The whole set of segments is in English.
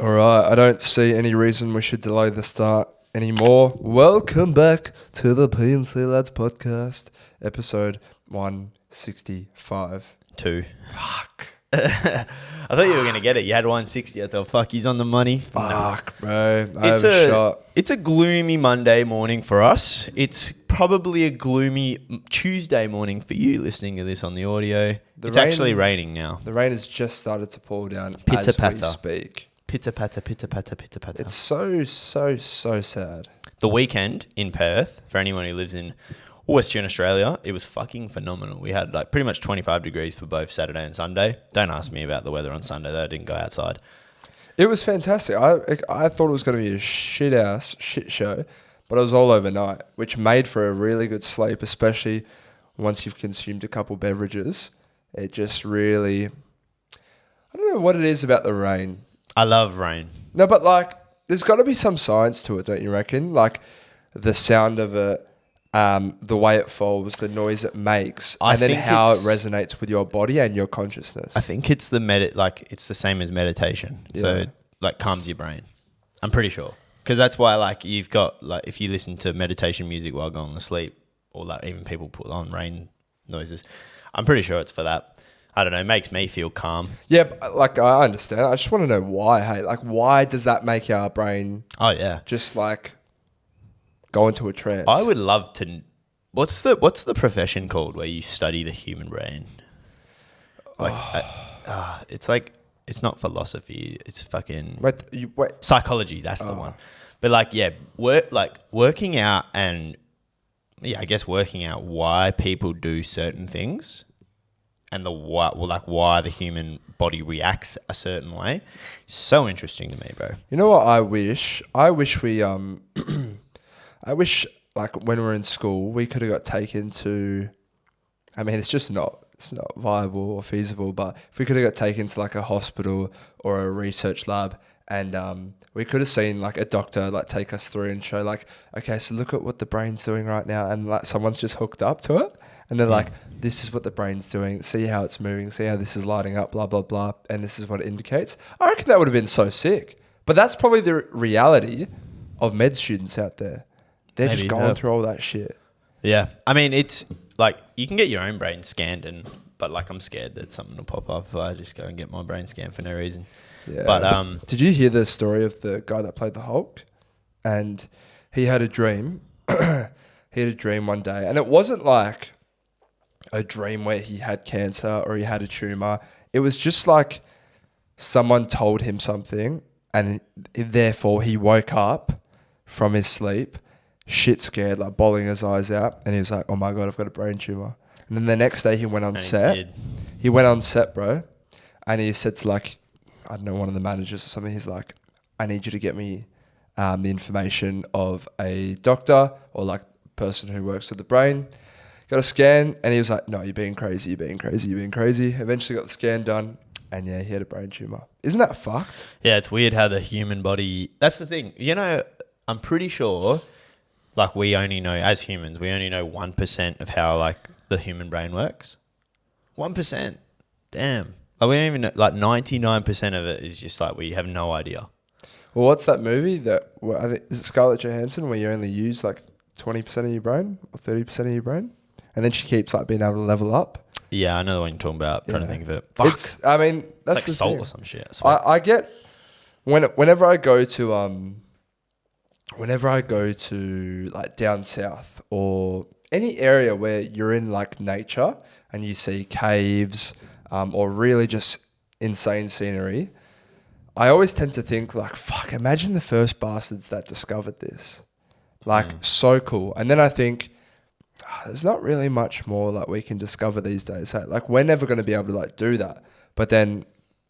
All right, I don't see any reason we should delay the start anymore. Welcome back to the P&C Lads podcast, episode 165. Fuck. I thought you were going to get it. You had 160. I thought, fuck, he's on the money. Fuck, bro. I have a shot. It's a gloomy Monday morning for us. It's probably a gloomy Tuesday morning for you listening to this on the audio. It's actually raining now. The rain has just started to pour down Pitter as patter. we speak. Pitter patter, pitter patter, pitter patter. It's so sad. The weekend in Perth, for anyone who lives in Western Australia, it was fucking phenomenal. We had like pretty much 25 degrees for both Saturday and Sunday. Don't ask me about the weather on Sunday though. I didn't go outside. It was fantastic. I thought it was going to be a shit show, but it was all overnight, which made for a really good sleep, especially once you've consumed a couple beverages. It just really, I don't know what it is about the rain. I love rain. No, but like, there's got to be some science to it, don't you reckon? Like the sound of it, the way it falls, the noise it makes, and then how it resonates with your body and your consciousness. I think it's it's the same as meditation. Yeah. So like calms your brain. I'm pretty sure. Because that's why like you've got like if you listen to meditation music while going to sleep, or like even people put on rain noises, I'm pretty sure it's for that. I don't know, it makes me feel calm. Yeah, but like I understand. I just want to know why. Hey, like why does that make our brain just like go into a trance? I would love to. What's the profession called where you study the human brain? Like, it's like it's not philosophy. It's fucking psychology. That's the one. But like, yeah, working out and I guess working out why people do certain things and why the human body reacts a certain way. So interesting to me, bro. You know what I wish? I wish we I wish, like, when we were in school, we could have got taken to... I mean, it's not viable or feasible, but if we could have got taken to, like, a hospital or a research lab and we could have seen, like, a doctor, like, take us through and show, like, okay, so look at what the brain's doing right now, and, like, someone's just hooked up to it, and they're like, this is what the brain's doing, see how it's moving, see how this is lighting up, blah, blah, blah, and this is what it indicates. I reckon that would have been so sick. But that's probably the reality of med students out there. They're just going through all that shit. Yeah. I mean, it's like you can get your own brain scanned, but like I'm scared that something will pop up if I just go and get my brain scanned for no reason. Yeah. But did you hear the story of the guy that played the Hulk? And he had a dream. He had a dream one day, and it wasn't like a dream where he had cancer or he had a tumor. It was just like someone told him something, and therefore he woke up from his sleep, shit scared, like bawling his eyes out, and he was like, oh my God, I've got a brain tumor. And then the next day he went on set. He went on set, bro, and he said to, like, I don't know, one of the managers or something, he's like, I need you to get me the information of a doctor or like person who works with the brain. Got a scan, and he was like, no, you're being crazy. Eventually got the scan done, and yeah, he had a brain tumor. Isn't that fucked? Yeah, it's weird how the human body... That's the thing. You know, I'm pretty sure, like, we only know, as humans, we only know 1% of how, like, the human brain works. 1%. Damn. Like, we don't even know, like, 99% of it is just, like, we have no idea. Well, what's that movie that... I think, is it Scarlett Johansson, where you only use, like, 20% of your brain or 30% of your brain? And then she keeps, like, being able to level up. Yeah, I know the one you're talking about. Trying to think of it. Fuck. That's it's like the salt thing. Or some shit. I get whenever I go to like down south or any area where you're in like nature and you see caves or really just insane scenery, I always tend to think like, fuck, imagine the first bastards that discovered this. Like, so cool. And then I think, there's not really much more like we can discover these days. Hey? Like, we're never going to be able to like do that. But then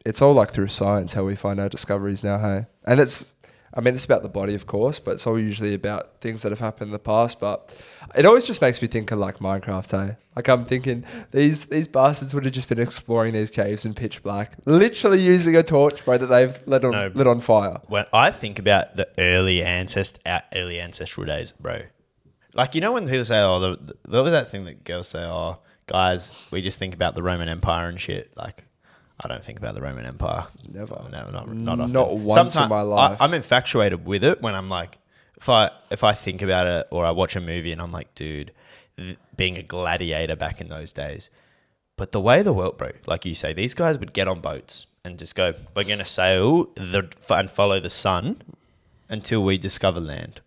it's all like through science how we find our discoveries now, hey? And it's about the body, of course, but it's all usually about things that have happened in the past. But it always just makes me think of like Minecraft, hey? Like, I'm thinking these bastards would have just been exploring these caves in pitch black, literally using a torch, bro, that they've lit on fire. When I think about the early ancestral days, bro. Like, you know when people say, what was that thing that girls say, guys, we just think about the Roman Empire and shit. Like, I don't think about the Roman Empire. Never. No, not often. Not once in my life. I'm infatuated with it when I'm like, if I think about it or I watch a movie and I'm like, dude, being a gladiator back in those days. But the way the world, bro, like you say, these guys would get on boats and just go, we're going to sail and follow the sun until we discover land.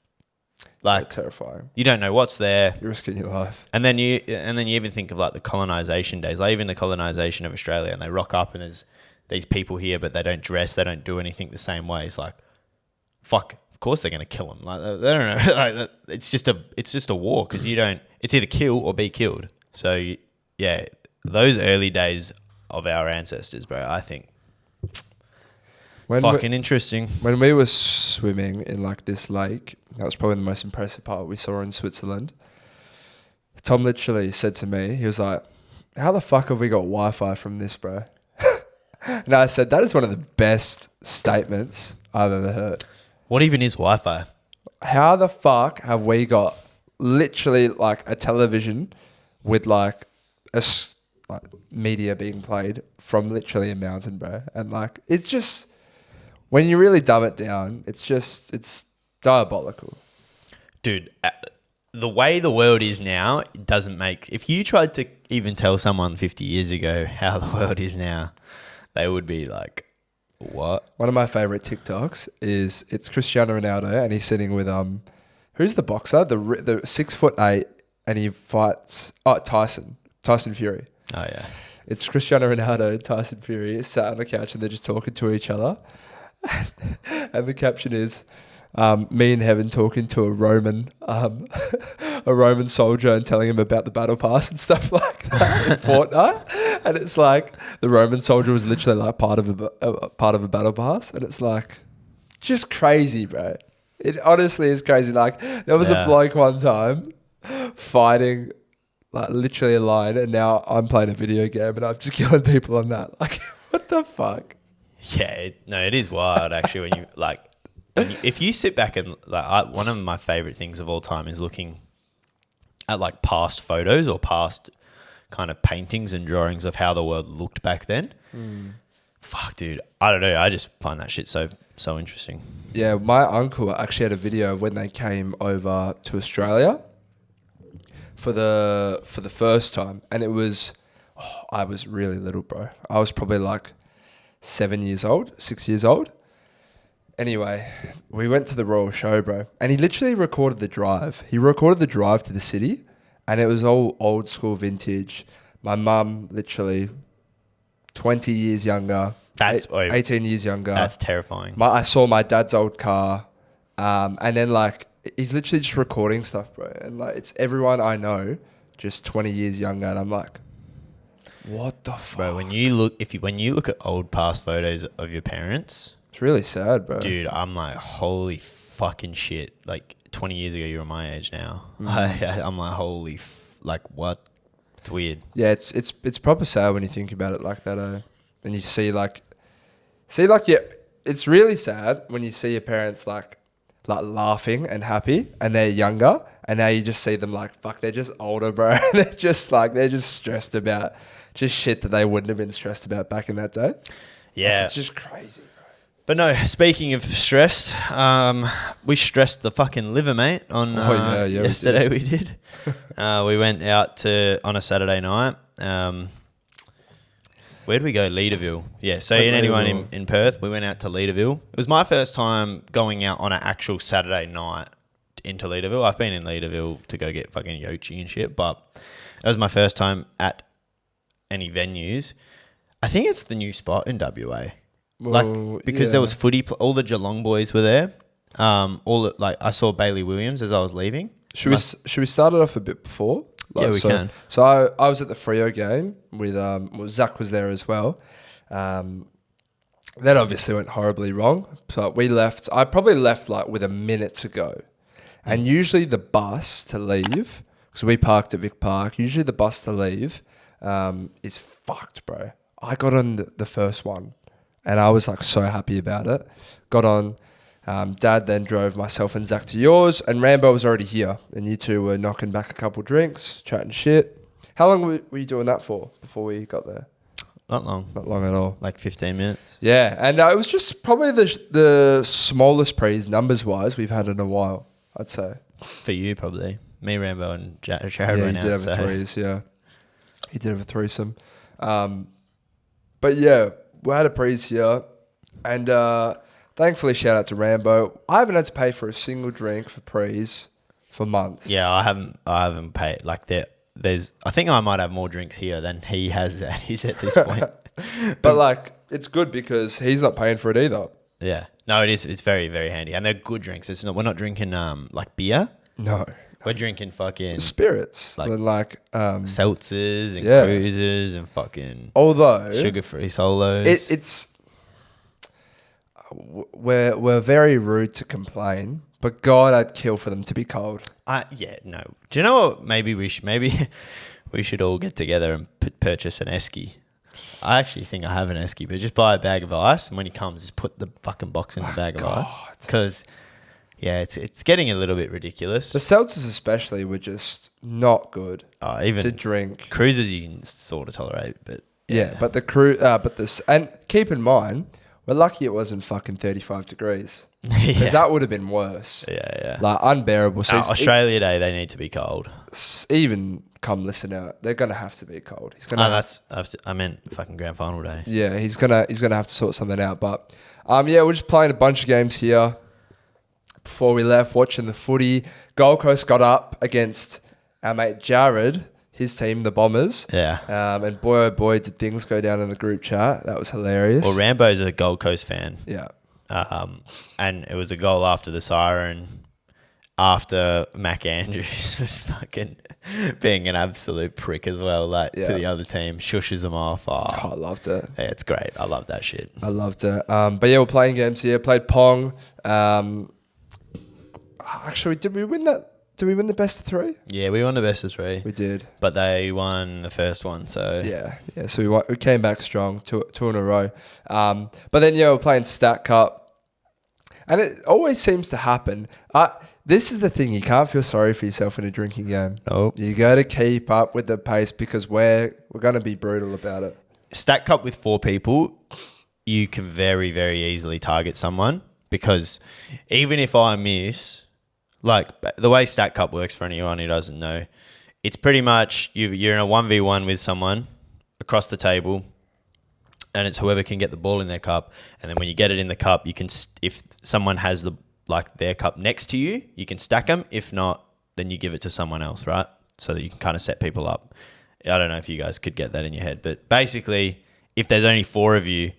Like, terrifying. You don't know what's there. You're risking your life. And then you even think of like the colonization days, like even the colonization of Australia, and they rock up and there's these people here, but they don't dress, they don't do anything the same way. It's like, fuck, of course they're going to kill them. Like, they don't know. Like, it's just a war because it's either kill or be killed. So yeah, those early days of our ancestors, bro, I think fucking interesting. When we were swimming in like this lake, that was probably the most impressive part we saw in Switzerland. Tom literally said to me, he was like, how the fuck have we got Wi-Fi from this, bro? And I said, that is one of the best statements I've ever heard. What even is Wi-Fi? How the fuck have we got literally like a television with like media being played from literally a mountain, bro? And like, it's just, when you really dumb it down, it's diabolical. Dude, the way the world is now, it doesn't make... If you tried to even tell someone 50 years ago how the world is now, they would be like, what? One of my favourite TikToks is, it's Cristiano Ronaldo and he's sitting with, who's the boxer? The 6'8", and he fights... Oh, Tyson Fury. Oh, yeah. It's Cristiano Ronaldo and Tyson Fury sat on the couch and they're just talking to each other. And the caption is, me in heaven talking to a Roman soldier and telling him about the battle pass and stuff like that in Fortnite. And it's like the Roman soldier was literally like part of a battle pass, and it's like just crazy, bro. It honestly is crazy. Like there was a bloke one time fighting like literally a lion, and now I'm playing a video game and I'm just killing people on that. Like what the fuck? Yeah, it is wild actually when you like. If you sit back and like, one of my favorite things of all time is looking at like past photos or past kind of paintings and drawings of how the world looked back then. Fuck, dude, I don't know. I just find that shit so interesting. Yeah, my uncle actually had a video of when they came over to Australia for the first time, and it was, I was really little, bro. I was probably like 6 years old. Anyway, we went to the Royal Show, bro. And he literally recorded the drive. He recorded the drive to the city. And it was all old school vintage. My mum, literally 20 years younger. 18 years younger. That's terrifying. I saw my dad's old car. And then like, he's literally just recording stuff, bro. And like, it's everyone I know, just 20 years younger. And I'm like, what the fuck? Bro, when you look at old past photos of your parents... It's really sad, bro. Dude, I'm like, holy fucking shit. Like, 20 years ago, you were my age now. I'm like, holy, like, what? It's weird. Yeah, it's proper sad when you think about it like that, and you see, yeah, it's really sad when you see your parents, like laughing and happy, and they're younger, and now you just see them like, fuck, they're just older, bro. They're just stressed about just shit that they wouldn't have been stressed about back in that day. Yeah. Like, it's just crazy. But no, speaking of stressed, we stressed the fucking liver, mate, on yesterday we did. We went out on a Saturday night. Where'd we go? Leederville. Yeah, so anyone in Perth, we went out to Leederville. It was my first time going out on an actual Saturday night into Leederville. I've been in Leederville to go get fucking yochi and shit, but that was my first time at any venues. I think it's the new spot in WA. Because there was footy, all the Geelong boys were there. I saw Bailey Williams as I was leaving. Should we start it off a bit before? We can. So I was at the Freo game with Zach was there as well. That obviously went horribly wrong. So we left. I probably left like with a minute to go, and usually the bus to leave, because we parked at Vic Park. Usually the bus to leave is fucked, bro. I got on the first one. And I was like so happy about it. Got on. Dad then drove myself and Zach to yours. And Rambo was already here. And you two were knocking back a couple drinks, chatting shit. How long were you doing that for before we got there? Not long. Not long at all. Like 15 minutes. Yeah, and it was just probably the smallest prees numbers-wise we've had in a while, I'd say. For you, probably. Me, Rambo, and Jared Yeah, went he did out. have a threes, yeah. He did have a threesome. But yeah, we had a prees here, and thankfully, shout out to Rambo. I haven't had to pay for a single drink for prees for months. Yeah, I haven't paid. Like, I think I might have more drinks here than he has at this point. But like, it's good because he's not paying for it either. Yeah. No, it is. It's very, very handy. And they're good drinks. We're not drinking like beer. No. We're drinking fucking spirits. Like seltzers and cruisers and fucking sugar-free solos. We're very rude to complain, but God, I'd kill for them to be cold. No. Do you know what? Maybe we should all get together and purchase an esky. I actually think I have an esky, but just buy a bag of ice, and when he comes, just put the fucking box in the bag of ice. Because it's getting a little bit ridiculous. The seltzers especially were just not good even to drink. Cruisers you can sort of tolerate, but but and keep in mind, we're lucky it wasn't fucking 35 degrees. Because that would have been worse. Yeah. Like, unbearable. So Australia Day, they need to be cold. Even come listen out, they're going to have to be cold. He's gonna I meant fucking grand final day. Yeah, he's gonna have to sort something out. But, we're just playing a bunch of games here before we left, watching the footy. Gold Coast got up against our mate Jared, his team, the Bombers. Yeah. And boy, oh boy, did things go down in the group chat. That was hilarious. Well, Rambo's a Gold Coast fan. Yeah. And it was a goal after the siren, after Mac Andrews was fucking being an absolute prick as well, to the other team, shushes them off. Oh, I loved it. Yeah, it's great. I love that shit. I loved it. But yeah, we're playing games here. Played Pong. Actually, did we win that? Did we win the best of three? Yeah, we won the best of three. We did. But they won the first one, so... Yeah, so we came back strong, two in a row. But then, we're playing Stat Cup. And it always seems to happen. This is the thing, you can't feel sorry for yourself in a drinking game. Nope. You got to keep up with the pace because we're going to be brutal about it. Stat Cup with 4 people, you can very, very easily target someone because even if I miss... Like, the way Stat Cup works for anyone who doesn't know, it's pretty much you're in a 1v1 with someone across the table, and it's whoever can get the ball in their cup. And then when you get it in the cup, you can, if someone has their cup next to you, you can stack them. If not, then you give it to someone else, right? So that you can kind of set people up. I don't know if you guys could get that in your head, but basically, if there's only 4 of you,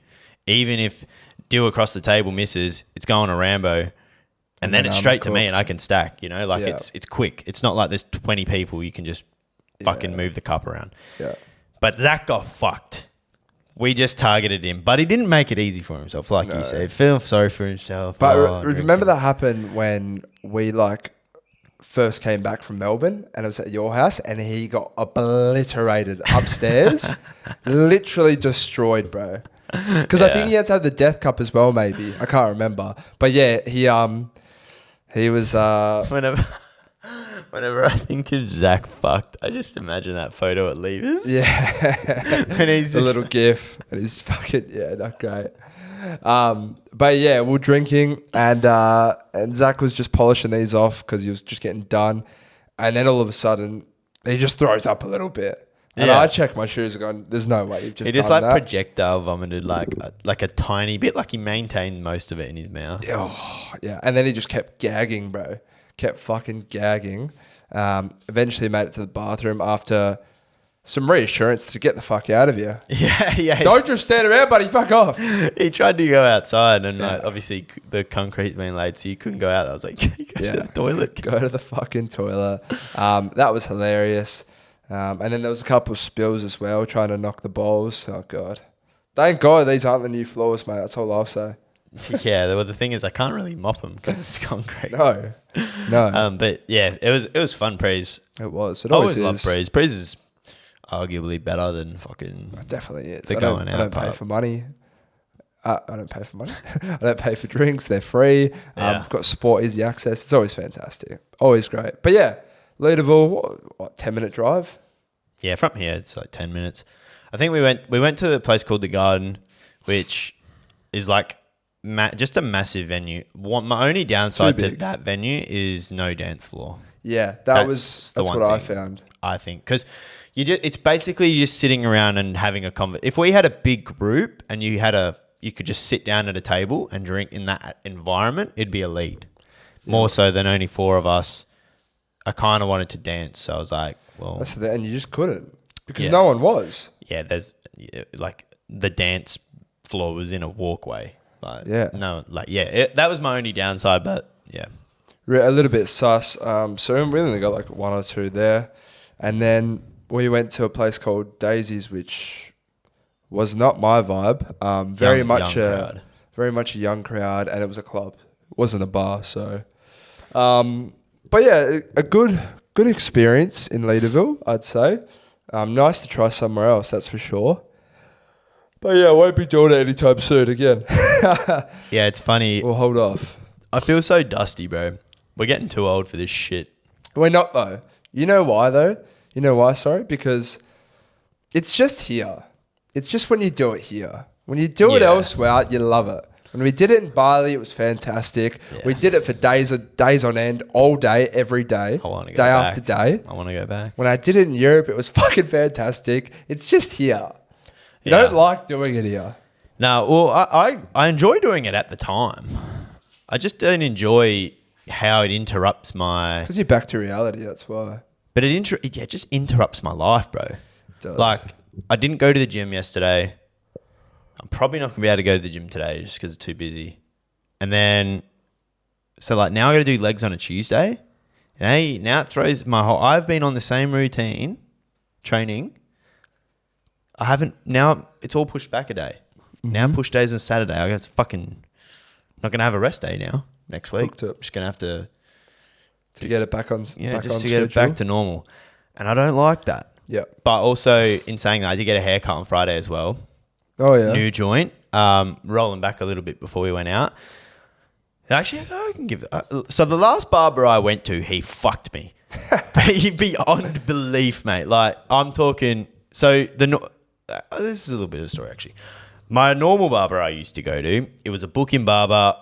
even if Dill across the table misses, it's going to Rambo. And then it's straight to me and I can stack, it's quick. It's not like there's 20 people. You can just fucking move the cup around. Yeah. But Zach got fucked. We just targeted him, but he didn't make it easy for himself. Like you said, feel sorry for himself. But remember that happened when we first came back from Melbourne and it was at your house and he got obliterated upstairs. Literally destroyed, bro. Because I think he had to have the death cup as well, maybe. I can't remember. But yeah, he was... Whenever I think of Zach fucked, I just imagine that photo at Leederville. Yeah. When he's a little gif. And he's fucking... Yeah, not great. But yeah, we were drinking and Zach was just polishing these off because he was just getting done. And then all of a sudden, he just throws up a little bit. And I checked my shoes and gone, there's no way you've just done that. Projectile vomited like a tiny bit, like he maintained most of it in his mouth. Oh, yeah. And then he just kept gagging, bro. Kept fucking gagging. Eventually made it to the bathroom after some reassurance to get the fuck out of you. Yeah. Don't just stand around, buddy. Fuck off. He tried to go outside and obviously the concrete's been laid, so you couldn't go out. I was like, go to the toilet. Go to the fucking toilet. That was hilarious. And then there was a couple of spills as well, trying to knock the balls. Oh, God. Thank God these aren't the new floors, mate. That's all I'll say. Yeah, well, the thing is I can't really mop them because it's concrete. No. But yeah, it was fun, Prees. It was. I always love Prees. Prees is arguably better than fucking... It definitely is. The going out I don't pay for money. I don't pay for money. I don't pay for drinks. They're free. Got sport easy access. It's always fantastic. Always great. But yeah, Leederville, what 10-minute drive? Yeah, from here it's like 10 minutes. I think we went to a place called The Garden, which is like just a massive venue. My only downside to that venue is no dance floor. Yeah, that's what I found. I think because it's basically just sitting around and having a conversation. If we had a big group and you could just sit down at a table and drink in that environment, it'd be elite. Yeah. More so than only 4 of us. I kind of wanted to dance, so I was like, well, and you just couldn't because no one was. Yeah, there's like the dance floor was in a walkway. That was my only downside, but yeah. A little bit sus. So we only got like 1 or 2 there. And then we went to a place called Daisy's, which was not my vibe. Very much a young crowd, and it was a club. It wasn't a bar, so. But yeah, a good experience in Leederville, I'd say. Nice to try somewhere else, that's for sure. But yeah, I won't be doing it anytime soon again. Yeah, it's funny. We'll hold off. I feel so dusty, bro. We're getting too old for this shit. We're not, though. You know why, though? You know why, sorry? Because it's just here. It's just when you do it here. When you do it elsewhere, you love it. When we did it in Bali, it was fantastic. Yeah. We did it for days on end, all day, every day. I want to go day back. After day. I want to go back. When I did it in Europe, it was fucking fantastic. It's just here. You don't like doing it here. No, well, I enjoy doing it at the time. I just don't enjoy how it interrupts my... Because you're back to reality, that's why. But it just interrupts my life, bro. It does. Like, I didn't go to the gym yesterday. I'm probably not going to be able to go to the gym today just because it's too busy. And then, so like now I got to do legs on a Tuesday. And now it throws my whole... I've been on the same routine, training. Now it's all pushed back a day. Mm-hmm. Now push days on Saturday. I guess fucking not going to have a rest day now next week. Just going to have to get it back on get it back to normal. And I don't like that. Yeah. But also in saying that, I did get a haircut on Friday as well. Oh yeah. New joint. Rolling back a little bit before we went out. Actually, I can give so the last barber I went to, he fucked me. Beyond belief, mate. Like I'm talking this is a little bit of a story actually. My normal barber I used to go to, it was a book-in barber,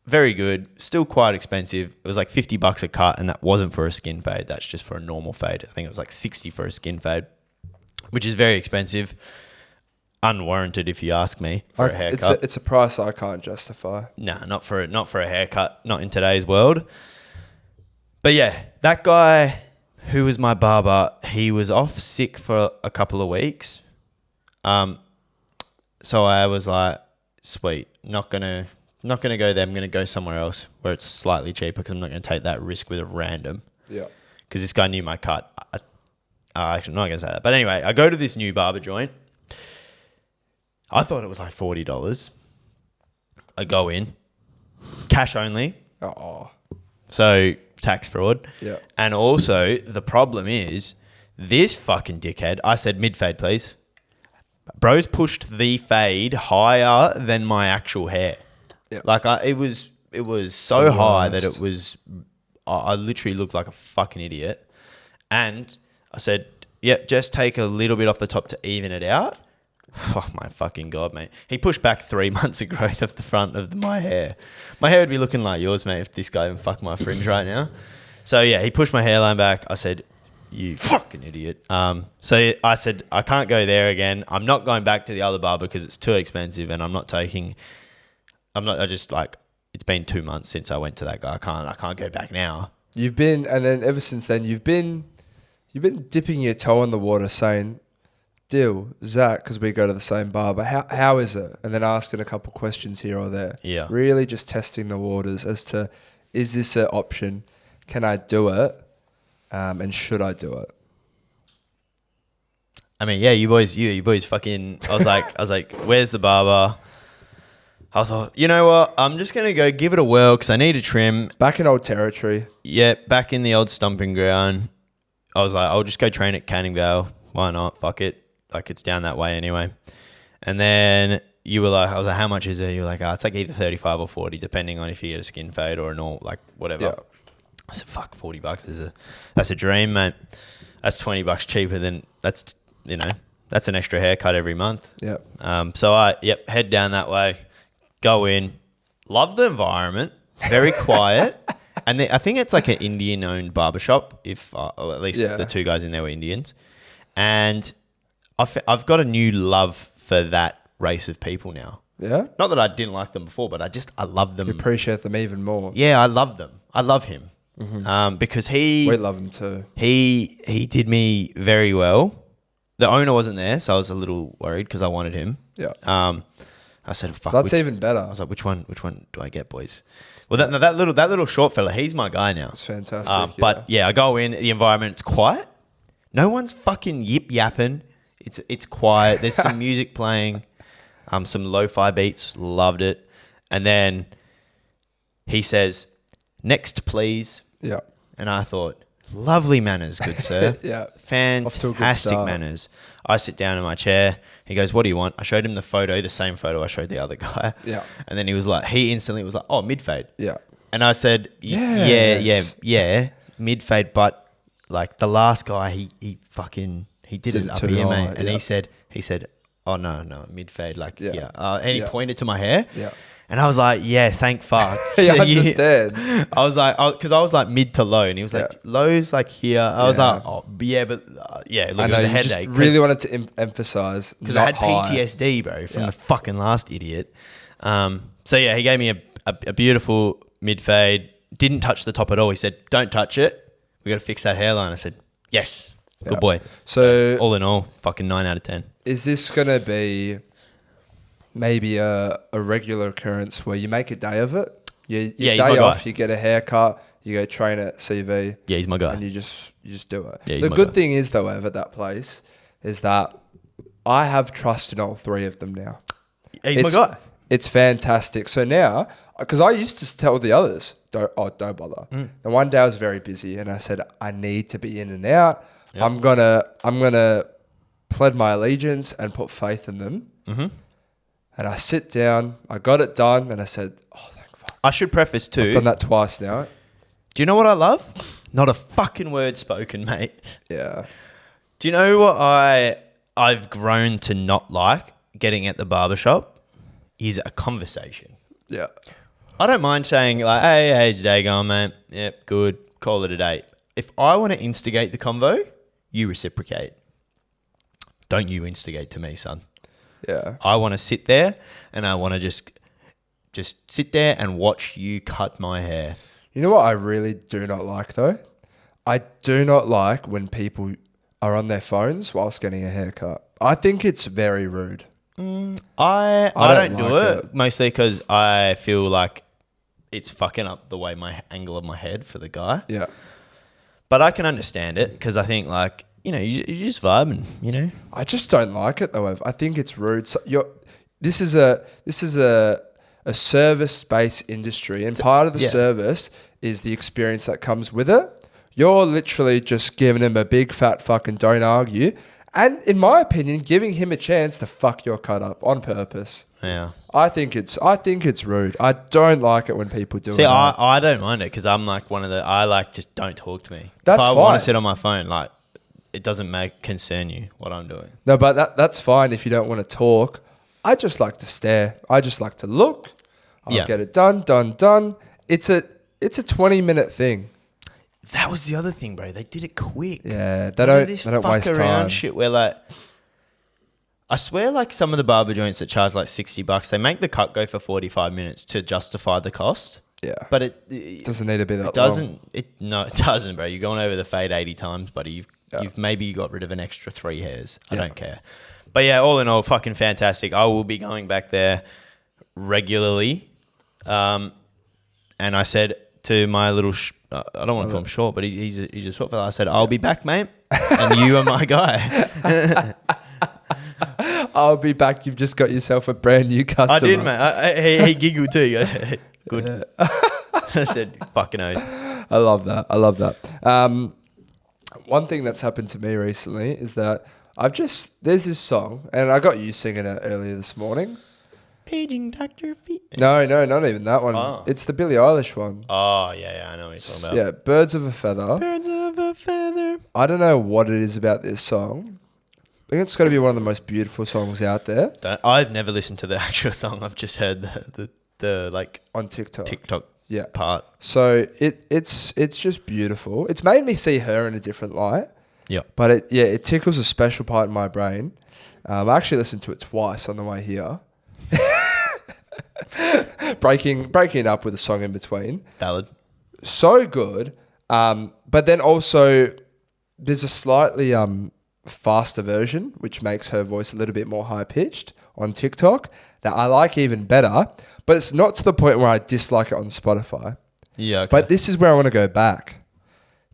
very good, still quite expensive. It was like $50 a cut, and that wasn't for a skin fade. That's just for a normal fade. I think it was like $60 for a skin fade, which is very expensive, unwarranted if you ask me. For a haircut, it's a price I can't justify. Nah, not for a haircut, not in today's world. But yeah, that guy who was my barber, he was off sick for a couple of weeks. So I was like, sweet, not gonna go there. I'm gonna go somewhere else where it's slightly cheaper because I'm not gonna take that risk with a random. Yeah. Because this guy knew my cut. Actually, I'm not gonna say that. But anyway, I go to this new barber joint. I thought it was like $40. I go in, cash only. Oh. So tax fraud. Yeah. And also the problem is this fucking dickhead. I said mid fade, please. Bro's pushed the fade higher than my actual hair. Yeah. Like it was so high that it was, I literally looked like a fucking idiot. And I said, yep, just take a little bit off the top to even it out. Oh my fucking God, mate. He pushed back 3 months of growth of the front of my hair. My hair would be looking like yours, mate, if this guy even fucked my fringe right now. So yeah, he pushed my hairline back. I said, you fucking idiot. So I said, I can't go there again. I'm not going back to the other barber because it's too expensive and it's been 2 months since I went to that guy. I can't go back now. And then ever since then, you've been dipping your toe in the water saying, Dill, Zach, because we go to the same barber, how is it? And then asking a couple questions here or there. Yeah. Really just testing the waters as to, is this an option? Can I do it? And should I do it? I mean, yeah, you boys fucking, I was like, where's the barber? I thought, you know what? I'm just going to go give it a whirl because I need a trim. Back in old territory. Yeah, back in the old stomping ground. I was like, I'll just go train at Canningvale. Why not? Fuck it. Like, it's down that way anyway. And then you were like, I was like, how much is it? You were like, it's like either 35 or 40, depending on if you get a skin fade or a normal, like, whatever. Yeah. I said, fuck, $40 that's a dream, mate. That's $20 cheaper than, that's That's an extra haircut every month. Yep. So I head down that way, go in, love the environment, very quiet, and I think it's like an Indian-owned barbershop. Or at least the two guys in there were Indians, and I've got a new love for that race of people now. Yeah. Not that I didn't like them before, but I love them. You appreciate them even more. Yeah, I love them. I love him. Because we love him too. He did me very well. The owner wasn't there, so I was a little worried because I wanted him. Yeah. I said, "Fuck." That's even better. I was like, "Which one do I get, boys?" Well, that little short fella, he's my guy now. It's fantastic. But I go in. The environment's quiet. No one's fucking yip yapping. It's quiet. There's some music playing. Some lo-fi beats. Loved it. And then he says, "Next, please." Yeah. And I thought, lovely manners, good sir. Yeah. Fantastic manners. I sit down in my chair. He goes, "What do you want?" I showed him the same photo I showed the other guy. Yeah. And then he instantly was like, "Oh, mid-fade." Yeah. And I said, yeah, mid-fade. But like the last guy, he did it up here, mate. And he said, "Oh, no, mid-fade." Like, and he pointed to my hair. Yeah. And I was like, yeah, thank fuck. He understands. I was like, because I was like mid to low, and he was like, low's like here. I was like, oh, yeah, but look, it was a headache. Just really wanted to emphasize because I had PTSD, bro, from the fucking last idiot. So yeah, he gave me a beautiful mid fade. Didn't touch the top at all. He said, "Don't touch it. We got to fix that hairline." I said, "Yes, good boy." So all in all, fucking 9 out of 10. Is this gonna be maybe a regular occurrence where you make a day of it? Your day off, you get a haircut, you go train at CV. Yeah, he's my guy. And you just do it. Yeah, the good thing is, though, at that place, is that I have trust in all three of them now. He's my guy. It's fantastic. So now, because I used to tell the others, don't bother. And one day I was very busy, and I said, I need to be in and out. Yep. I'm gonna pledge my allegiance and put faith in them. Mm-hmm. And I sit down, I got it done, and I said, "Oh, thank fuck." I should preface too. I've done that twice now. Do you know what I love? Not a fucking word spoken, mate. Yeah. Do you know what I've grown to not like getting at the barbershop? Is a conversation. Yeah. I don't mind saying like, "Hey, how's your day going, mate? Yep, good. Call it a day." If I want to instigate the convo, you reciprocate. Don't you instigate to me, son. Yeah. I want to sit there and I want to just sit there and watch you cut my hair. You know what I really do not like though? I do not like when people are on their phones whilst getting a haircut. I think it's very rude. I don't do it mostly because I feel like it's fucking up the way my angle of my head for the guy. Yeah. But I can understand it because I think like, you know, you just vibing, you know. I just don't like it though. I think it's rude. So this is a service-based industry, and part of the service is the experience that comes with it. You're literally just giving him a big fat fucking don't argue, and in my opinion, giving him a chance to fuck your cut up on purpose. Yeah. I think it's rude. I don't like it when people do it. See, I don't mind it because I'm like I like just don't talk to me. That's if I fine. want to sit on my phone, like. It doesn't concern you what I'm doing. No, but that's fine if you don't want to talk. I just like to stare. I just like to look. I'll get it done. It's a 20-minute thing. That was the other thing, bro. They did it quick. Yeah, they don't waste time. Shit where like, I swear like some of the barber joints that charge like $60, they make the cut go for 45 minutes to justify the cost. Yeah. But it doesn't need to be that long. No, it doesn't, bro. You're going over the fade 80 times, buddy. You've maybe got rid of an extra 3 hairs. I don't care. But yeah, all in all, fucking fantastic. I will be going back there regularly. And I said to my little, I don't want to call him short, but he's a short fella. I said, "I'll be back, mate. And you are my guy." I'll be back. You've just got yourself a brand new customer. I did, mate. He giggled too. He goes, "Good." I said, "Fucking oath." I love that. One thing that's happened to me recently is that there's this song, and I got you singing it earlier this morning. Paging Dr. Feet. No, not even that one. Oh. It's the Billie Eilish one. Oh, yeah, I know what you're talking about. Yeah, Birds of a Feather. Birds of a Feather. I don't know what it is about this song. think it's got to be one of the most beautiful songs out there. I've never listened to the actual song. I've just heard the like on TikTok part. So it's just beautiful. It's made me see her in a different light. Yeah. But it tickles a special part in my brain. I actually listened to it twice on the way here. breaking it up with a song in between. Valid. So good. But then also there's a slightly faster version which makes her voice a little bit more high pitched on TikTok that I like even better, but it's not to the point where I dislike it on Spotify. Yeah. Okay. But this is where I want to go back.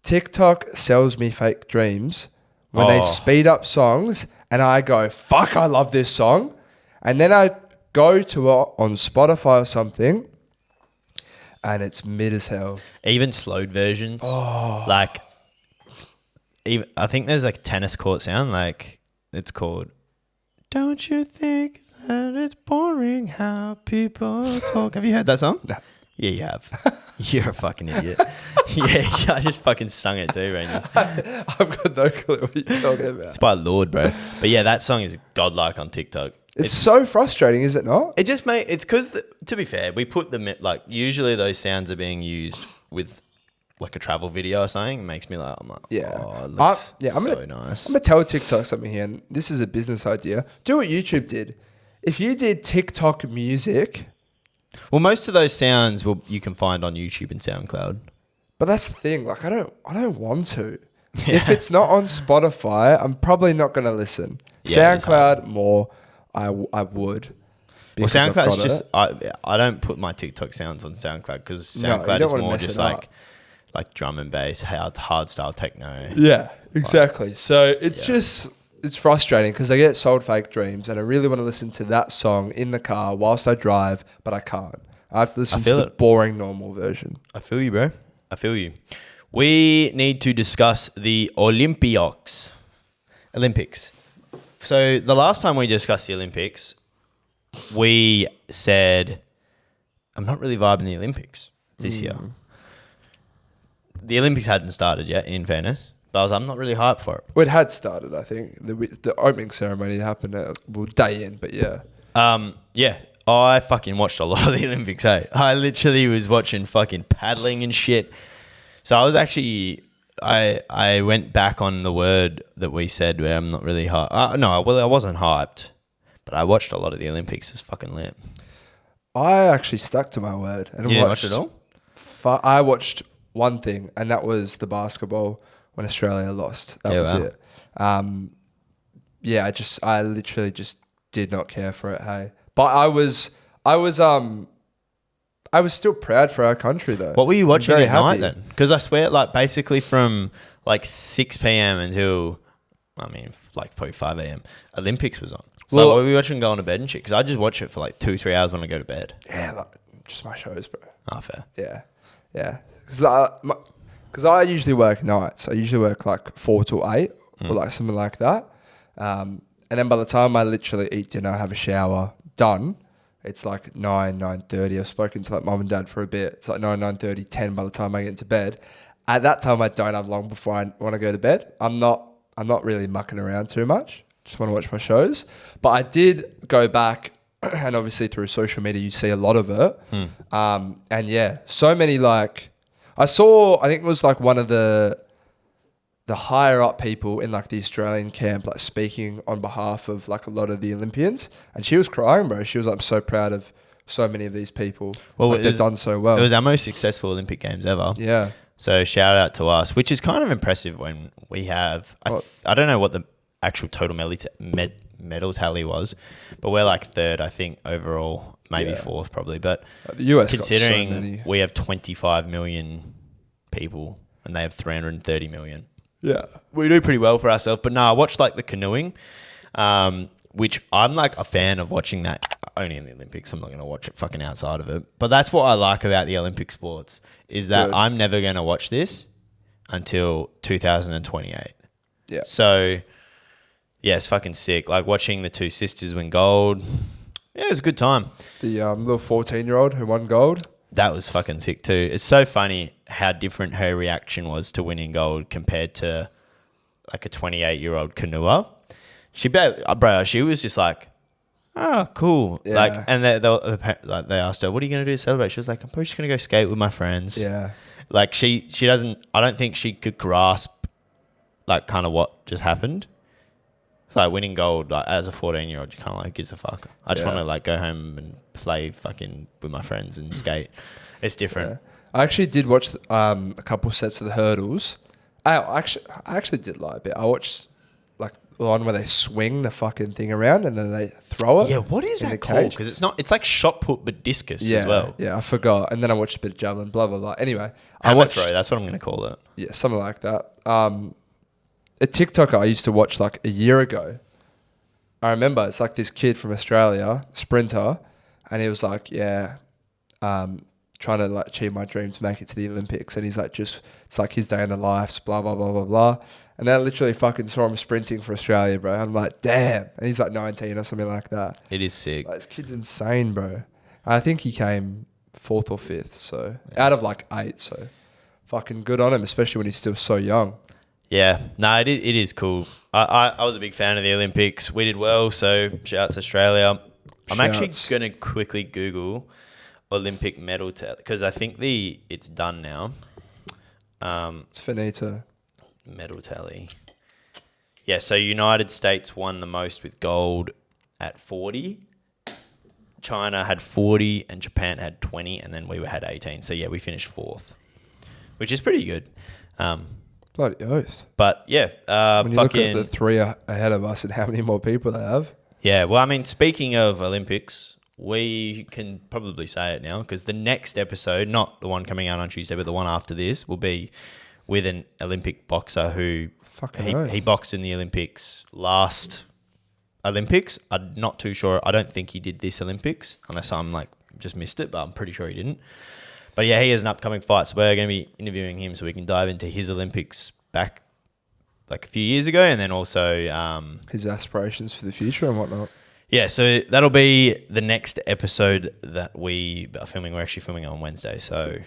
TikTok sells me fake dreams when they speed up songs and I go, fuck, I love this song. And then I go to it on Spotify or something and it's mid as hell. Even slowed versions. Like, even, I think there's like tennis court sound. Like, it's called, don't you think that it's boring how people talk? Have you heard that song? No. Yeah, you have. You're a fucking idiot. Yeah, I just fucking sung it too, Rangers. I've got no clue what you're talking about. It's by Lord, bro. But yeah, that song is godlike on TikTok. It's so frustrating, is it not? It just it's because, to be fair, we put them, like, usually those sounds are being used with like a travel video or something. It makes me like, I'm like, oh, it looks so nice. I'm going to tell TikTok something here, and this is a business idea. Do what YouTube did. If you did TikTok music... Well, most of those sounds you can find on YouTube and SoundCloud. But that's the thing. Like, I don't want to. Yeah. If it's not on Spotify, I'm probably not going to listen. Yeah, SoundCloud more, I would. Well, SoundCloud's just I don't put my TikTok sounds on SoundCloud because SoundCloud is more just like drum and bass, hard style techno. Yeah, exactly. So it's just. It's frustrating because I get sold fake dreams and I really want to listen to that song in the car whilst I drive, but I can't. I have to listen to the boring normal version. I feel you, bro. I feel you. We need to discuss the Olympics. So the last time we discussed the Olympics, we said, I'm not really vibing the Olympics this year. The Olympics hadn't started yet, in fairness. But I'm not really hyped for it. Well, it had started, I think. The opening ceremony happened day in, but yeah. Yeah, I fucking watched a lot of the Olympics, hey. I literally was watching fucking paddling and shit. So I was actually... I went back on the word that we said where I'm not really hyped. I wasn't hyped. But I watched a lot of the Olympics. It's fucking lit. I actually stuck to my word. And you didn't watch it all? I watched one thing, and that was the basketball... when Australia lost. That was it. I literally just did not care for it, hey. But I was still proud for our country though. What were you watching at night then? Because I swear, like, basically from like 6 p.m. until, like probably 5 a.m. Olympics was on. So what were you watching going to bed and shit? Because I just watch it for like 2-3 hours when I go to bed. Yeah, like, just my shows, bro. Oh, fair. Yeah. Because I usually work nights. I usually work like 4 to 8 or like something like that. And then by the time I literally eat dinner, have a shower, done, it's like 9:30. I've spoken to like mum and dad for a bit. It's like 9:30, 10 by the time I get into bed. At that time, I don't have long before I want to go to bed. I'm not really mucking around too much. Just want to watch my shows. But I did go back, and obviously through social media, you see a lot of it. And yeah, so many like... I think it was like one of the higher up people in like the Australian camp, like speaking on behalf of like a lot of the Olympians. And she was crying, bro. She was like, I'm so proud of so many of these people. Well, they've done so well. It was our most successful Olympic Games ever. Yeah. So shout out to us, which is kind of impressive when we have, I don't know what the actual total medal tally was, but we're like third, I think, overall. Maybe fourth, probably. But the US considering got so many. We have 25 million people and they have 330 million. Yeah. We do pretty well for ourselves. But no, I watched like the canoeing, which I'm like a fan of watching that only in the Olympics. I'm not going to watch it fucking outside of it. But that's what I like about the Olympic sports is that I'm never going to watch this until 2028. Yeah. So, yeah, it's fucking sick. Like watching the two sisters win gold. Yeah, it was a good time. The little 14-year-old who won gold. That was fucking sick too. It's so funny how different her reaction was to winning gold compared to like a 28-year-old canoer. She was just like, oh, cool. Yeah. Like, and they asked her, what are you going to do to celebrate? She was like, I'm probably just going to go skate with my friends. Yeah. Like she doesn't, I don't think she could grasp like kind of what just happened. It's like winning gold, like as a 14-year-old, you kind of like gives a fuck. I just want to like go home and play fucking with my friends and skate. It's different. Yeah. I actually did watch a couple sets of the hurdles. I actually did like a bit. I watched like the one where they swing the fucking thing around and then they throw it. Yeah, what is that called? Because it's like shot put but discus as well. Yeah, I forgot. And then I watched a bit of javelin, blah blah blah. Anyway, I watched throw. That's what I'm going to call it. Yeah, something like that. A TikToker I used to watch like a year ago. I remember it's like this kid from Australia, sprinter, and he was like, trying to like achieve my dream to make it to the Olympics, and he's like, it's like his day in the life, blah blah blah blah blah. And then I literally fucking saw him sprinting for Australia, bro. I'm like, damn. And he's like 19 or something like that. It is sick. Like, this kid's insane, bro. I think he came 4th or 5th, so out of like 8. So fucking good on him, especially when he's still so young. Yeah, no, it is cool. I was a big fan of the Olympics. We did well, so shouts Australia. I'm actually going to quickly Google Olympic medal tally because I think it's done now. It's finito. Medal tally. Yeah, so United States won the most with gold at 40. China had 40 and Japan had 20, and then we had 18. So yeah, we finished 4th, which is pretty good. Bloody oath. But yeah, when you look at the 3 ahead of us and how many more people they have. Yeah, well, I mean, speaking of Olympics, we can probably say it now because the next episode, not the one coming out on Tuesday, but the one after this, will be with an Olympic boxer who he boxed in the Olympics last Olympics. I'm not too sure. I don't think he did this Olympics unless I'm like just missed it, but I'm pretty sure he didn't. But yeah, he has an upcoming fight, so we're going to be interviewing him so we can dive into his Olympics back like a few years ago, and then also his aspirations for the future and whatnot. Yeah, so that'll be the next episode that we are filming. We're actually filming on Wednesday, so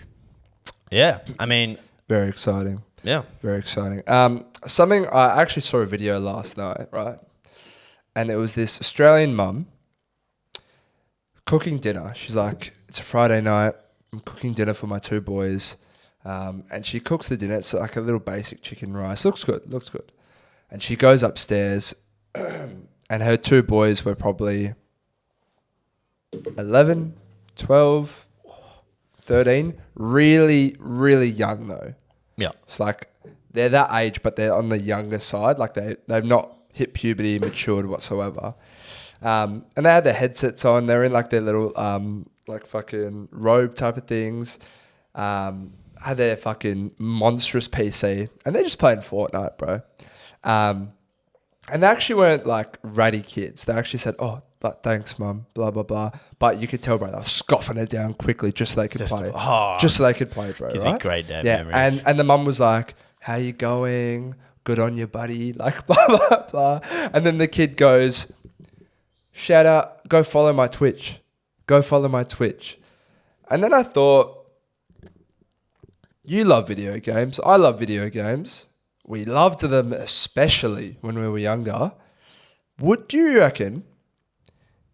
yeah, I mean, very exciting. Yeah, very exciting. Something I actually saw a video last night, right, and it was this Australian mum cooking dinner. She's like, it's a Friday night. I'm cooking dinner for my 2 boys. And she cooks the dinner. It's like a little basic chicken rice. Looks good. And she goes upstairs and her 2 boys were probably 11, 12, 13. Really, really young though. Yeah. It's like they're that age, but they're on the younger side. Like they've not hit puberty, matured whatsoever. And they had their headsets on. They're in like their little like fucking robe type of things. Had their fucking monstrous PC, and they're just playing Fortnite, bro. And they actually weren't like ratty kids. They actually said, "Oh, thanks, mum," blah blah blah. But you could tell, bro, they were scoffing it down quickly just so they could play. Just so they could play, bro. Gives right? me great dad memories. And the mum was like, "How you going? Good on you, buddy." Like blah blah blah. And then the kid goes, "Shout out, go follow my Twitch. Go follow my Twitch." And then I thought, you love video games. I love video games. We loved them, especially when we were younger. Would you reckon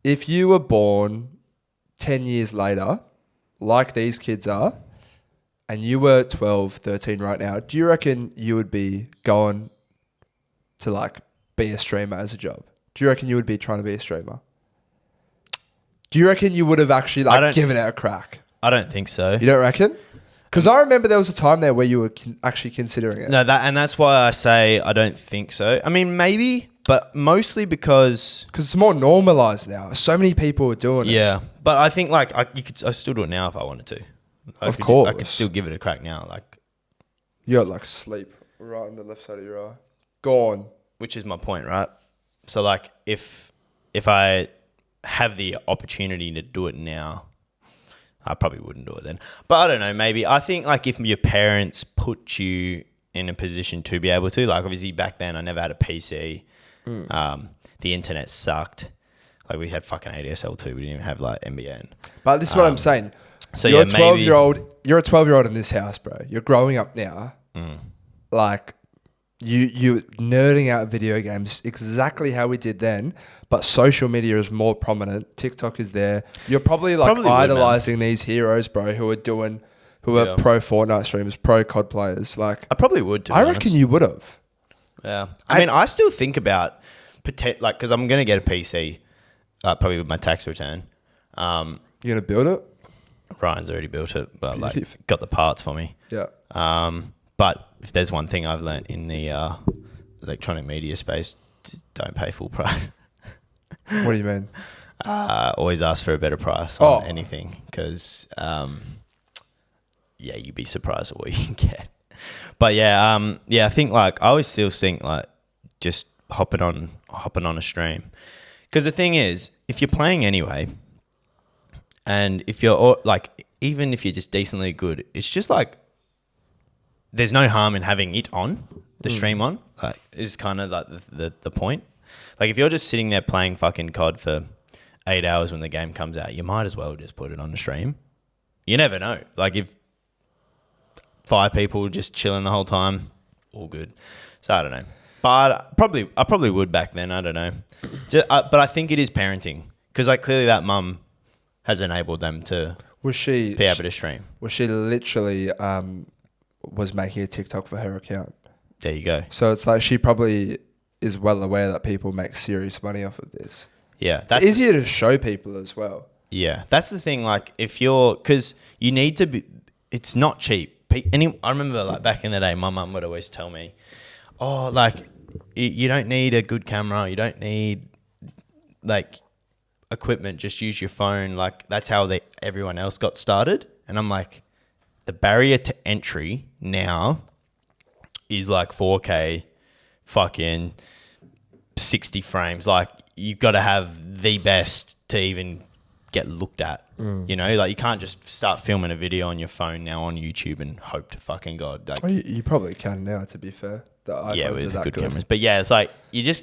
if you were born 10 years later, like these kids are, and you were 12, 13 right now, do you reckon you would be going to like be a streamer as a job? Do you reckon you would be trying to be a streamer? Do you reckon you would have actually like given it a crack? I don't think so. You don't reckon? Because I remember there was a time there where you were actually considering it. No, that's why I say I don't think so. I mean, maybe, but mostly because it's more normalized now. So many people are doing it. Yeah, but I think like I still do it now if I wanted to. I could still give it a crack now. Like you got like sleep right on the left side of your eye, gone. Which is my point, right? So like if I have the opportunity to do it now, I probably wouldn't do it then. But I don't know, maybe. I think like if your parents put you in a position to be able to, like obviously back then I never had a PC. The internet sucked. Like we had fucking ADSL too. We didn't even have like NBN. But this is what I'm saying. So you're a 12-year-old. You're a 12-year-old in this house, bro. You're growing up now. Like you nerding out video games exactly how we did then, but social media is more prominent. TikTok is there. You're probably idolizing these heroes, bro, who are pro Fortnite streamers, pro COD players. Like, I probably would. I reckon you would have. Yeah. I mean, I still think about because I'm gonna get a PC, probably with my tax return. You're gonna build it? Ryan's already built it, but got the parts for me. Yeah. But if there's one thing I've learnt in the electronic media space, just don't pay full price. What do you mean? Always ask for a better price on anything because, you'd be surprised at what you can get. But I think I always still think just hopping on a stream, because the thing is, if you're playing anyway, and if you're even if you're just decently good, it's just there's no harm in having it on, the stream on, is kind of the point. Like, if you're just sitting there playing fucking COD for 8 hours when the game comes out, you might as well just put it on the stream. You never know. Like, if 5 people just chilling the whole time, all good. So I don't know. But I probably would back then. I don't know. But I think it is parenting, because clearly that mum has enabled them to be able to stream. Was she literally was making a TikTok for her account? There you go. So it's she probably is well aware that people make serious money off of this. Yeah. It's easier to show people as well. Yeah. That's the thing. Because you need to be, it's not cheap. I remember back in the day, my mum would always tell me, you don't need a good camera. You don't need equipment. Just use your phone. That's how everyone else got started. And I'm like, the barrier to entry now is 4K, fucking 60 frames. You've got to have the best to even get looked at. You know, you can't just start filming a video on your phone now on YouTube and hope to fucking God. You probably can now, to be fair. The iPhones with are that good good cameras. But yeah, it's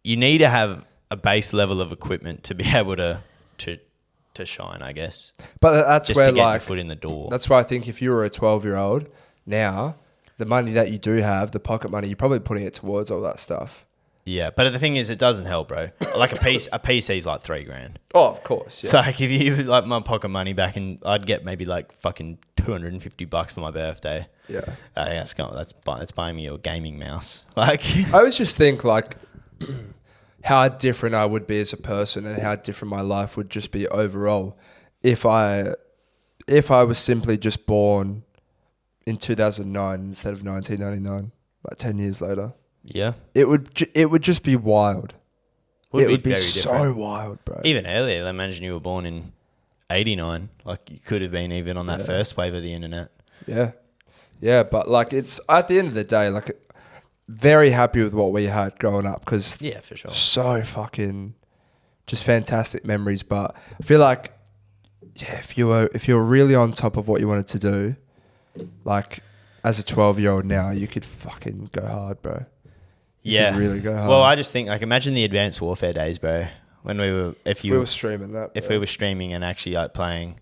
you need to have a base level of equipment to be able to shine, I guess. But that's just where to get your foot in the door. That's why I think if you were a 12-year-old now, the money that you do have, the pocket money, you're probably putting it towards all that stuff. Yeah, but the thing is, it doesn't help, bro. A PC is $3,000. Oh, of course. Yeah. So if you my pocket money back, and I'd get maybe fucking $250 for my birthday. Yeah. That's buying me a gaming mouse. I always just think how different I would be as a person and how different my life would just be overall if I was simply just born in 2009 instead of 1999, 10 years later. Yeah. It would just be wild. It would be so different. Wild, bro. Even earlier, imagine you were born in 89. You could have been even on that first wave of the internet. Yeah. Yeah, but it's at the end of the day, very happy with what we had growing up, because yeah, for sure, so fucking just fantastic memories. But I feel if you were really on top of what you wanted to do, as a 12-year-old now, you could fucking go hard, bro. You could really go hard. Well, I just think imagine the Advanced Warfare days, bro. When we were we were streaming that, bro. If we were streaming and actually playing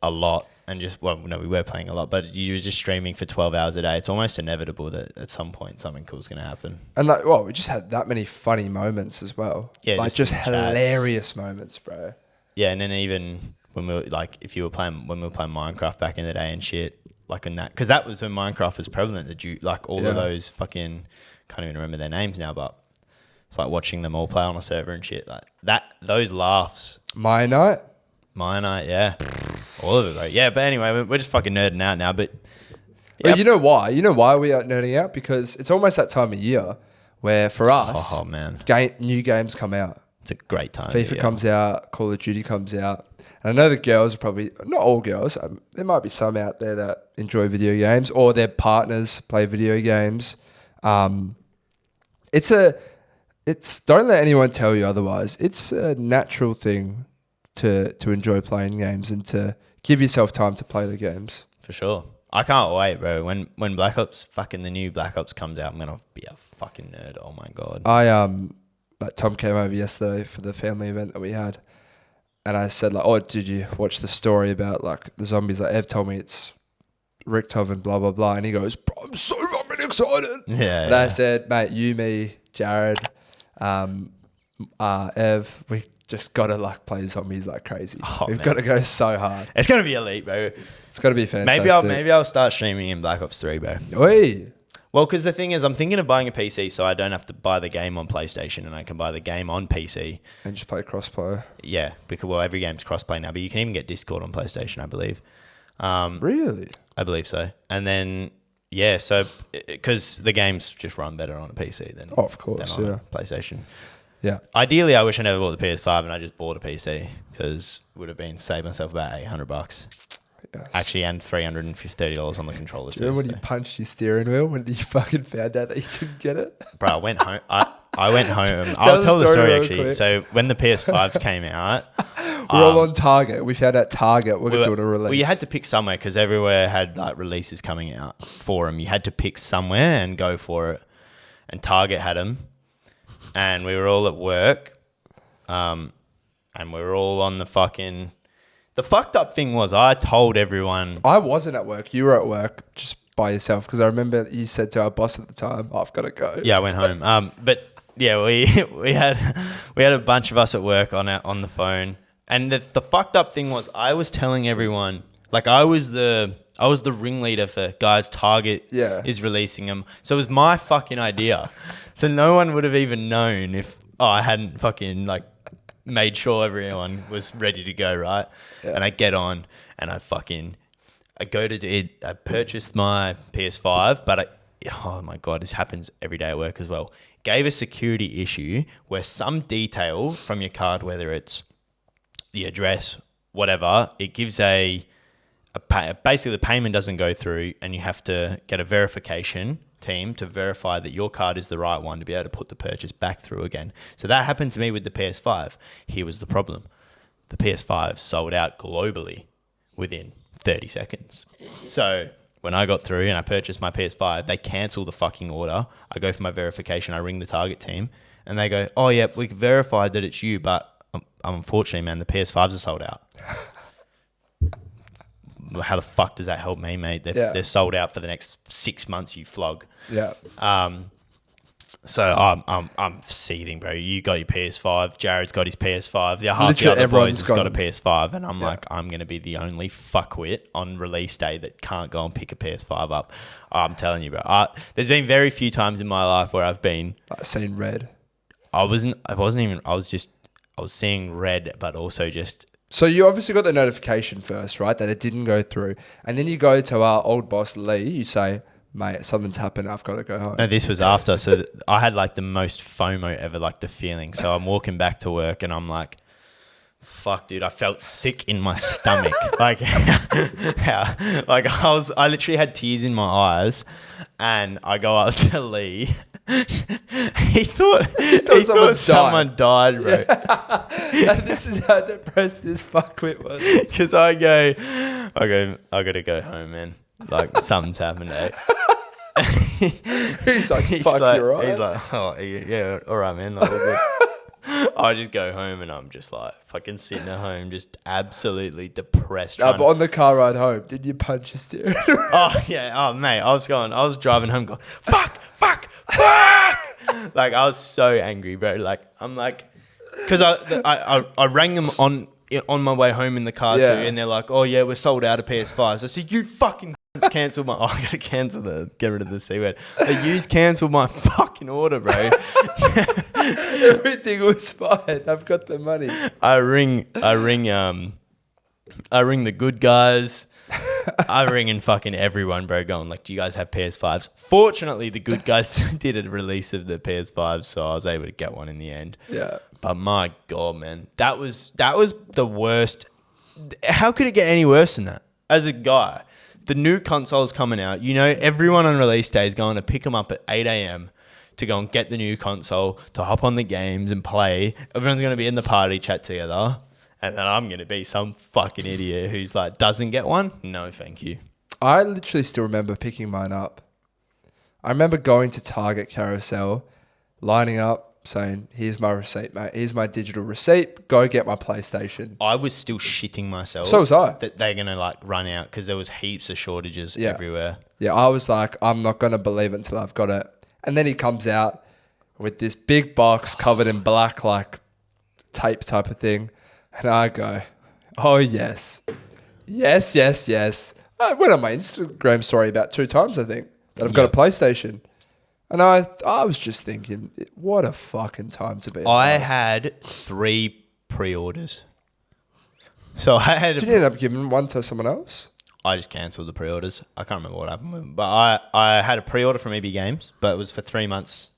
a lot. And we were playing a lot, but you were just streaming for 12 hours a day. It's almost inevitable that at some point something cool is going to happen. And we just had that many funny moments as well. Yeah, just hilarious moments, bro. Yeah, and then even when we were when we were playing Minecraft back in the day and shit, in that, because that was when Minecraft was prevalent. All of those fucking, can't even remember their names now, but it's watching them all play on a server and shit those laughs. My night, yeah. All of it, right? Yeah, but anyway, we're just fucking nerding out now. But you know why? You know why we are nerding out? Because it's almost that time of year where for us, new games come out. It's a great time. FIFA comes out, Call of Duty comes out. And I know the girls are probably, not all girls, there might be some out there that enjoy video games or their partners play video games. Don't let anyone tell you otherwise. It's a natural thing to enjoy playing games and to give yourself time to play the games. For sure. I can't wait, bro. When the new Black Ops comes out, I'm going to be a fucking nerd. Oh my God. Tom came over yesterday for the family event that we had. And I said, did you watch the story about the zombies? Ev told me it's Richthofen, blah, blah, blah. And he goes, bro, I'm so fucking excited. Yeah. And I said, mate, you, me, Jared, Ev, we just got to like play zombies like crazy. We've got to go so hard. It's going to be elite, bro. It's got to be fantastic. Maybe I'll start streaming in Black Ops 3, bro. Oi. Well, because the thing is, I'm thinking of buying a PC so I don't have to buy the game on PlayStation and I can buy the game on PC. And just play crossplay. Yeah, because, well, every game's crossplay now, but you can even get Discord on PlayStation, I believe. Really? I believe so. And then, yeah, so, because the games just run better on a PC than, of course, than on a PlayStation. Yeah. Ideally, I wish I never bought the PS5 and I just bought a PC because it would have been saved myself about $800. Yes. Actually, and $330 on the controller too. Remember when you punched your steering wheel when you fucking found out that you didn't get it? Bro, I went home. I went home. I'll tell the story actually. Quick. So when the PS5s came out, we're all on Target. We found out Target we're doing a release. Well, you had to pick somewhere because everywhere had like releases coming out for them. You had to pick somewhere and go for it. And Target had them, and we were all at work, and we were all on the fucking. The fucked up thing was I told everyone. I wasn't at work. You were at work just by yourself because I remember you said to our boss at the time, I've got to go. Yeah, I went home. But yeah, we had a bunch of us at work on the phone. And the fucked up thing was I was telling everyone, like I was the ringleader for guys Target is releasing them. So it was my fucking idea. So no one would have even known if I hadn't fucking like made sure everyone was ready to go, right? Yeah. And I get on and I purchased my PS5, but oh my God, this happens every day at work as well. Gave a security issue where some detail from your card, whether it's the address, whatever, it gives basically the payment doesn't go through and you have to get a verification team to verify that your card is the right one to be able to put the purchase back through again. So that happened to me with the PS5. Here was the problem. The PS5 sold out globally within 30 seconds. So when I got through and I purchased my PS5, they cancel the fucking order. I go for my verification. I ring the Target team and they go, oh yeah, we verified that it's you, but unfortunately, man, the PS5s are sold out. How the fuck does that help me, mate? They're sold out for the next 6 months, you flog. Yeah. So I'm seething, bro. You got your PS5. Jared's got his PS5. Yeah, half the other boys has got a PS5, and I'm like, I'm gonna be the only fuckwit on release day that can't go and pick a PS5 up. I'm telling you, bro. There's been very few times in my life where I've seen red. I was seeing red, but also just. So you obviously got the notification first, right? That it didn't go through. And then you go to our old boss, Lee, you say, mate, something's happened. I've got to go home. No, this was after. So I had like the most FOMO ever, like the feeling. So I'm walking back to work and I'm like, fuck, dude, I felt sick in my stomach. I literally had tears in my eyes and I go up to Lee. he thought someone died, bro. Yeah. And this is how depressed this fuckwit was. Because I gotta go home, man. Like something's happened, eh? He's like, you're right. He's like, oh yeah, all right, man. Like, all good. I just go home and I'm just like fucking sitting at home, just absolutely depressed. But on the car ride home, did you punch your steering? Oh yeah, oh mate, I was driving home going, fuck. Like I was so angry, bro. Like I'm like, because I rang them on my way home in the car too, and they're like, oh yeah, we're sold out of PS5s. I said, you fucking cancel my. Oh, I gotta get rid of the C word. You cancelled my fucking order, bro. Everything was fine. I've got the money. I ring the good guys. I ring and fucking everyone, bro, going like, do you guys have PS5s? Fortunately, the good guys did a release of the PS5s, so I was able to get one in the end. Yeah. But my God, man, that was the worst. How could it get any worse than that? As a guy, the new console's coming out. You know, everyone on release day is going to pick them up at 8 a.m. to go and get the new console, to hop on the games and play. Everyone's going to be in the party chat together. And then I'm going to be some fucking idiot who's like, doesn't get one? No, thank you. I literally still remember picking mine up. I remember going to Target Carousel, lining up, saying, here's my receipt, mate. Here's my digital receipt. Go get my PlayStation. I was still shitting myself. So was I. That they're going to like run out because there was heaps of shortages everywhere. Yeah, I was like, I'm not going to believe it until I've got it. And then he comes out with this big box covered in black, like tape type of thing. And I go, oh, yes. Yes, yes, yes. I went on my Instagram story about 2 times, I think, that I've got a PlayStation. And I was just thinking, what a fucking time to be alive. I had 3 pre-orders. So I had... Did you end up giving one to someone else? I just cancelled the pre-orders. I can't remember what happened with them. But I had a pre-order from EB Games, but it was for 3 months.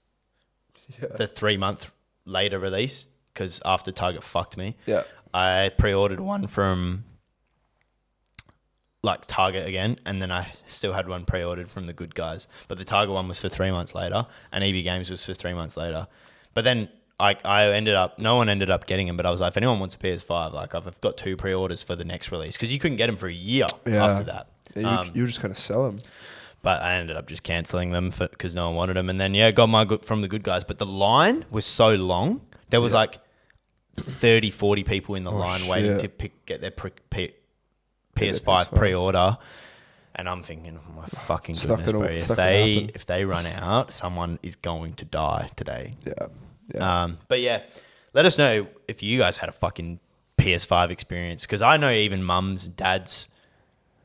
Yeah. The 3-month later release, because after Target fucked me. Yeah. I pre-ordered one from... like Target again, and then I still had one pre-ordered from the Good Guys, but the Target one was for 3 months later, and EB Games was for 3 months later. But then no one ended up getting them, but I was like, if anyone wants a PS5, like I've got 2 pre-orders for the next release, because you couldn't get them for a year after that. Yeah, you were just going to sell them. But I ended up just cancelling them because no one wanted them, and then got my from the Good Guys, but the line was so long. There was like 30, 40 people in the line waiting to get their PS5 pre-order, and I'm thinking, oh my fucking goodness, bro! If they run out, someone is going to die today. Yeah. But yeah, let us know if you guys had a fucking PS5 experience, because I know even mums, dads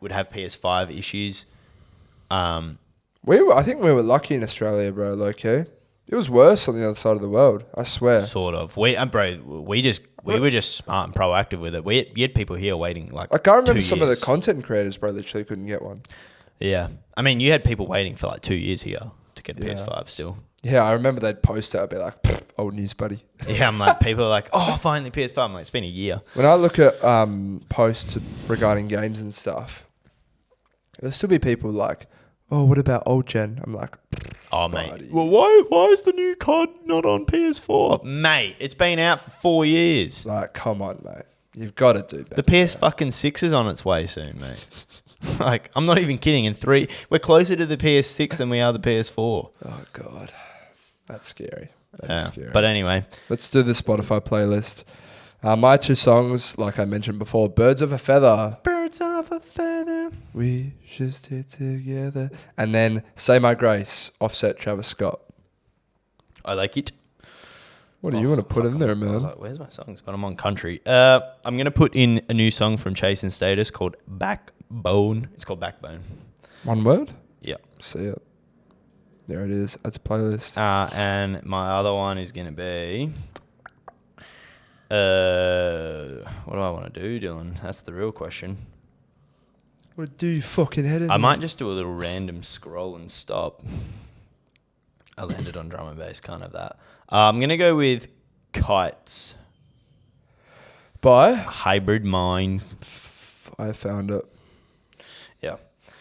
would have PS5 issues. I think we were lucky in Australia, bro. Low-key. It was worse on the other side of the world. I swear. Sort of. We were just smart and proactive with it. We had people here waiting like I can't remember 2 some of the years. Content creators, bro, literally couldn't get one. Yeah. I mean, you had people waiting for like 2 years here to get PS5 still. Yeah, I remember they'd post it. I'd be like, old news, buddy. Yeah, I'm like, people are like, oh, finally PS5. I'm like, it's been a year. When I look at posts regarding games and stuff, there'll still be people like, oh, what about old gen? I'm like, oh, mate. Well, why is the new COD not on PS4? Mate, it's been out for 4 years. Like, come on, mate. You've got to do better. The PS6 is on its way soon, mate. Like, I'm not even kidding. We're closer to the PS6 than we are the PS4. Oh, God. That's scary. That's scary. But anyway. Let's do the Spotify playlist. My 2 songs, like I mentioned before, Birds of a Feather. Birds of a feather. We should stay together. And then Say My Grace, Offset, Travis Scott. I like it. What do you want to put in there, man? I was like, where's my songs? But I'm on country. I'm going to put in a new song from Chase and Status called Backbone. It's called Backbone. One word? Yeah. See it. There it is. That's a playlist. And my other one is going to be... what do I want to do, Dylan? That's the real question. What do you fucking head in? I might just do a little random scroll and stop. I landed on drum and bass, can't have that. I'm going to go with Kites. By? Hybrid Mind. I found it. Yeah.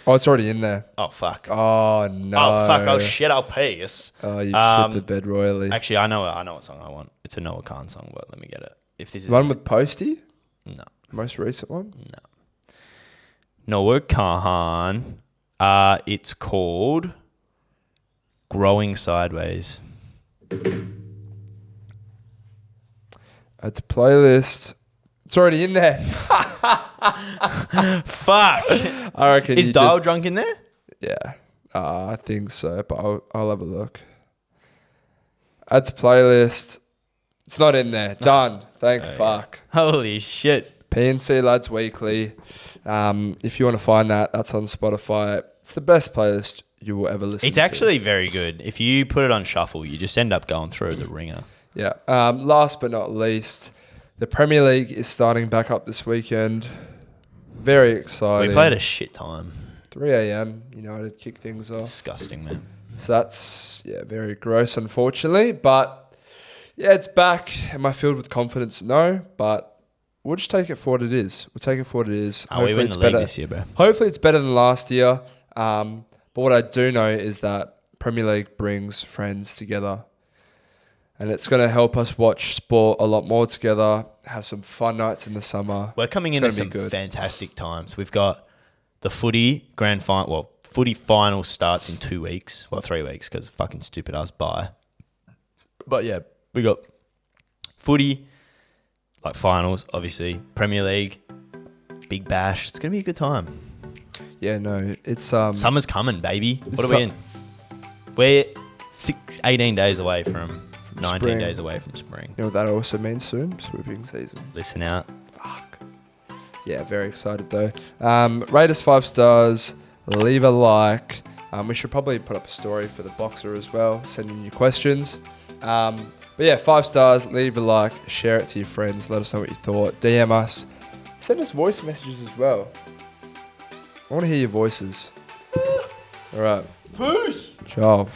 Oh, it's already in there. Oh, fuck. Oh, no. Oh, fuck. Oh, shit, I'll piss. Oh, you shit the bed royally. Actually, I know what song I want. It's a Noah Khan song, but let me get it. If this is one with Posty? No. Most recent one? No. Noah Khan. It's called Growing Sideways. It's a playlist. It's already in there. Fuck. I reckon. Is Dial Drunk in there? Yeah. I think so, but I'll have a look. It's a playlist. It's not in there. Done. Thank fuck. Yeah. Holy shit. PNC Lads Weekly. If you want to find that, that's on Spotify. It's the best playlist you will ever listen to. It's actually very good. If you put it on shuffle, you just end up going through the ringer. Yeah. Last but not least, the Premier League is starting back up this weekend. Very exciting. We played a shit time. 3 a.m. United kick things off. Disgusting, man. So that's, very gross, unfortunately. But, it's back. Am I filled with confidence? No. But we'll just take it for what it is. We'll take it for what it is. We win the league this year, bro. Hopefully it's better than last year. But what I do know is that Premier League brings friends together. And it's going to help us watch sport a lot more together, have some fun nights in the summer. We're coming into some fantastic times. We've got the footy grand final. Well, footy final starts in 2 weeks. Well, 3 weeks because fucking stupid ass bye. But yeah, We got footy, like finals, obviously. Premier League, Big Bash. It's going to be a good time. Yeah, no, it's... Summer's coming, baby. What are we in? We're 18 days away from 19 spring. days away from spring. You know what that also means soon? Swooping season. Listen out. Fuck. Yeah, very excited though. Rate us 5 stars. Leave a like. We should probably put up a story for the boxer as well. Send in your questions. But yeah, 5 stars. Leave a like. Share it to your friends. Let us know what you thought. DM us. Send us voice messages as well. I want to hear your voices. All right. Peace. Ciao.